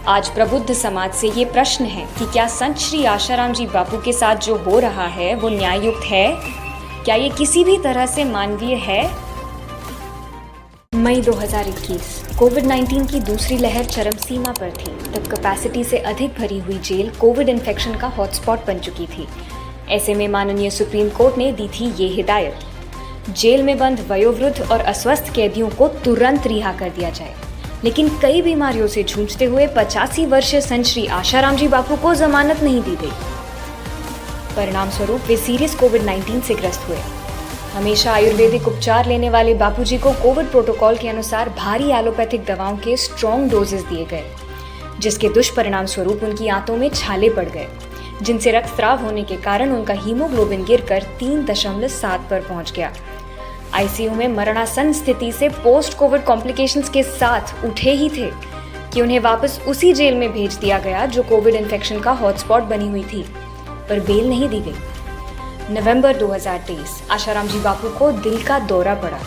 आज प्रबुद्ध समाज से ये प्रश्न है कि क्या संत श्री आशाराम जी बापू के साथ जो हो रहा है वो न्याययुक्त है? क्या ये किसी भी तरह से मानवीय है? मई 2021 कोविड-19 की दूसरी लहर चरम सीमा पर थी। तब कैपेसिटी से अधिक भरी हुई जेल कोविड इन्फेक्शन का हॉटस्पॉट बन चुकी थी। ऐसे में माननीय सुप्रीम कोर्ट ने दी थी ये हिदायत, जेल में बंद वयोवृद्ध और अस्वस्थ कैदियों को तुरंत रिहा कर दिया जाए। लेकिन कई बीमारियों से जूझते हुए 85 वर्षीय संत श्री आशाराम जी बापू को जमानत नहीं दी गई। परिणाम स्वरूप वे सीरियस कोविड-19 से ग्रस्त हुए। हमेशा आयुर्वेदिक उपचार लेने वाले बापूजी को कोविड प्रोटोकॉल के अनुसार भारी एलोपैथिक दवाओं के स्ट्रॉन्ग डोजेस दिए गए, जिसके दुष्परिणाम स्वरूप उनकी आंतों में छाले पड़ गए, जिनसे रक्तस्राव होने के कारण उनका हीमोग्लोबिन गिरकर 3.7 पर पहुंच गया। आईसीयू में मरणासन स्थिति से पोस्ट कोविड कॉम्प्लिकेशंस के साथ उठे ही थे कि उन्हें वापस उसी जेल में भेज दिया गया जो कोविड इन्फेक्शन का हॉटस्पॉट बनी हुई थी, पर बेल नहीं दी गई। नवंबर 2023 आशाराम जी बापू को दिल का दौरा पड़ा,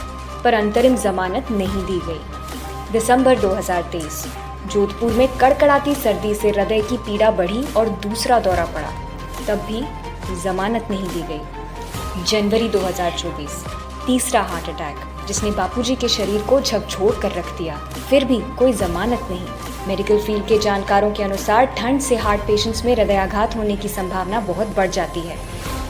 पर अंतरिम जमानत नहीं दी गई। दिसंबर 2023 जोधपुर में कड़कड़ाती सर्दी से हृदय की पीड़ा बढ़ी और दूसरा दौरा पड़ा, तब भी जमानत नहीं दी गई। जनवरी 2024 तीसरा हार्ट अटैक, जिसने बापूजी के शरीर को झकझोर कर रख दिया, फिर भी कोई जमानत नहीं। मेडिकल फील्ड के जानकारों के अनुसार ठंड से हार्ट पेशेंट्स में हृदयाघात होने की संभावना बहुत बढ़ जाती है,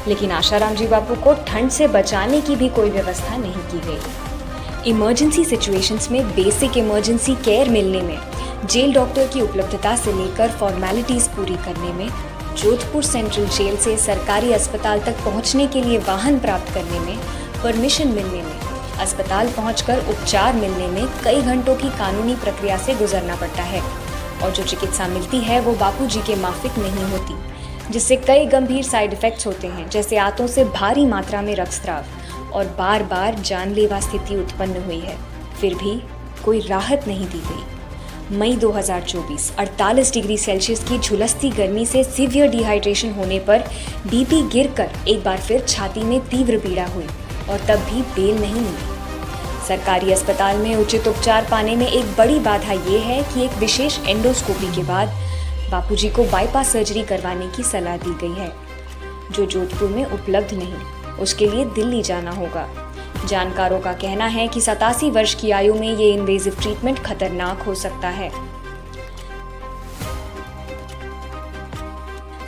लेकिन आशाराम जी बापू को ठंड से बचाने की भी कोई व्यवस्था नहीं की गई। इमरजेंसी सिचुएशंस में बेसिक इमरजेंसी केयर मिलने में, जेल डॉक्टर की उपलब्धता से लेकर फॉर्मेलिटीज पूरी करने में, जोधपुर सेंट्रल जेल से सरकारी अस्पताल तक पहुंचने के लिए वाहन प्राप्त करने में, परमिशन मिलने में, अस्पताल पहुंचकर उपचार मिलने में कई घंटों की कानूनी प्रक्रिया से गुजरना पड़ता है, और जो चिकित्सा मिलती है वो बापूजी के माफिक नहीं होती, जिससे कई गंभीर साइड इफेक्ट्स होते हैं, जैसे आंतों से भारी मात्रा में रक्तस्राव और बार बार जानलेवा स्थिति उत्पन्न हुई है। फिर भी कोई राहत नहीं दी गई। मई 2024 48 डिग्री सेल्सियस की झुलसती गर्मी से सीवियर डिहाइड्रेशन होने पर बीपी गिरकर एक बार फिर छाती में तीव्र पीड़ा हुई, और तब भी बेल नहीं मिली। सरकारी अस्पताल में उचित उपचार पाने में एक बड़ी बाधा ये है कि एक विशेष एंडोस्कोपी के बाद बापूजी को बाईपास सर्जरी करवाने की सलाह दी गई है, जो जोधपुर में उपलब्ध नहीं। उसके लिए दिल्ली जाना होगा। जानकारों का कहना है कि 87 वर्ष की आयु में ये इन्वेजिव ट्रीटमेंट खतरनाक हो सकता है।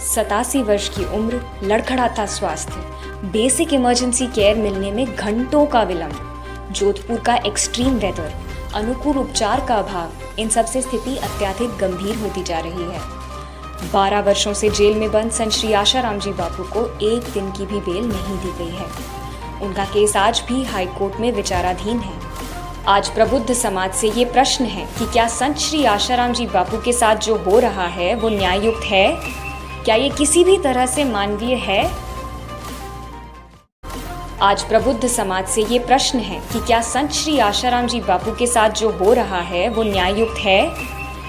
87 वर्ष की उम्र, लड़खड़ाता स्वास्थ्य, बेसिक इमरजेंसी केयर मिलने में घंटों का विलंब, जोधपुर का एक्सट्रीम वेदर, अनुकूल उपचार का अभाव, इन सब से स्थिति अत्यधिक गंभीर होती जा रही है। 12 वर्षों से जेल में बंद संत श्री आशाराम जी बापू को एक दिन की भी बेल नहीं दी गई है। उनका केस आज भी हाई कोर्ट में विचाराधीन है। आज प्रबुद्ध समाज से ये प्रश्न है कि क्या संत श्री आशाराम जी बापू के साथ जो हो रहा है वो न्याययुक्त है? क्या ये किसी भी तरह से मानवीय है? आज प्रबुद्ध समाज से ये प्रश्न है कि क्या संत श्री आशाराम जी बापू के साथ जो हो रहा है वो न्याययुक्त है?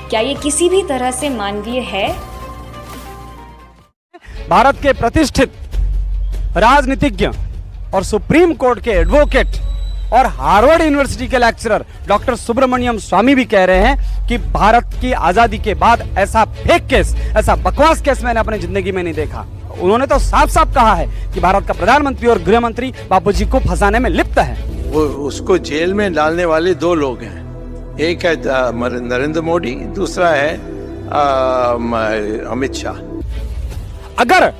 क्या ये किसी भी तरह से मानवीय है? भारत के प्रतिष्ठित राजनीतिज्ञ और सुप्रीम कोर्ट के एडवोकेट और हार्वर्ड यूनिवर्सिटी के लेक्चरर डॉक्टर सुब्रमण्यम स्वामी भी कह रहे हैं कि भारत की आजादी के बाद ऐसा फेक केस, ऐसा बकवास केस मैंने अपनी जिंदगी में नहीं देखा। उन्होंने तो साफ साफ कहा है कि भारत का प्रधानमंत्री और गृह मंत्री बापूजी को फंसाने में लिप्त है। वो उसको जेल में डालने वाले दो लोग हैं, एक है नरेंद्र मोदी, दूसरा है अमित शाह। अगर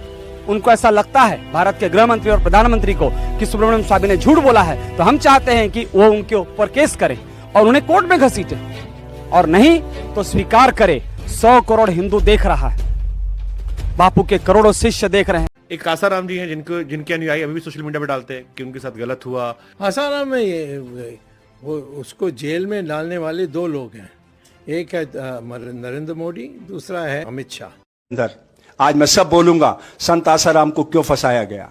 उनको ऐसा लगता है भारत के गृह मंत्री और प्रधानमंत्री को कि सुब्रमण्यम स्वामी ने झूठ बोला है, तो हम चाहते हैं कि वो उनके ऊपर केस करे और उन्हें कोर्ट में घसीटे, और नहीं तो स्वीकार करे 100 करोड़ हिंदू देख रहा है, बापू के करोड़ों शिष्य देख रहे हैं। एक आसाराम जी हैं जिनके अनुयायी अभी भी सोशल मीडिया पे डालते हैं कि उनके साथ गलत हुआ। आसाराम में वो उसको जेल में डालने वाले दो लोग हैं, एक है नरेंद्र मोदी, दूसरा है अमित शाह। आज मैं सब बोलूंगा संत आसाराम को क्यों फंसाया गया।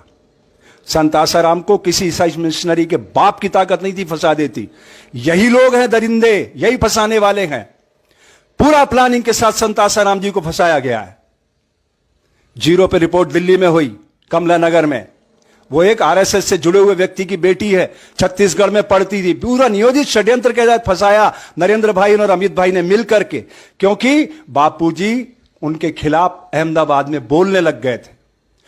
संत आसाराम को किसी ईसाई मिशनरी के बाप की ताकत नहीं थी फंसा देती। यही लोग हैं दरिंदे, यही फंसाने वाले हैं। पूरा प्लानिंग के साथ संत आसाराम जी को फंसाया गया है। जीरो पे रिपोर्ट दिल्ली में हुई, कमला नगर में, वो एक आरएसएस से जुड़े हुए व्यक्ति की बेटी है, छत्तीसगढ़ में पढ़ती थी। पूरा नियोजित षड्यंत्र के तहत फंसाया नरेंद्र भाई और अमित भाई ने मिल करके, क्योंकि बापूजी उनके खिलाफ अहमदाबाद में बोलने लग गए थे।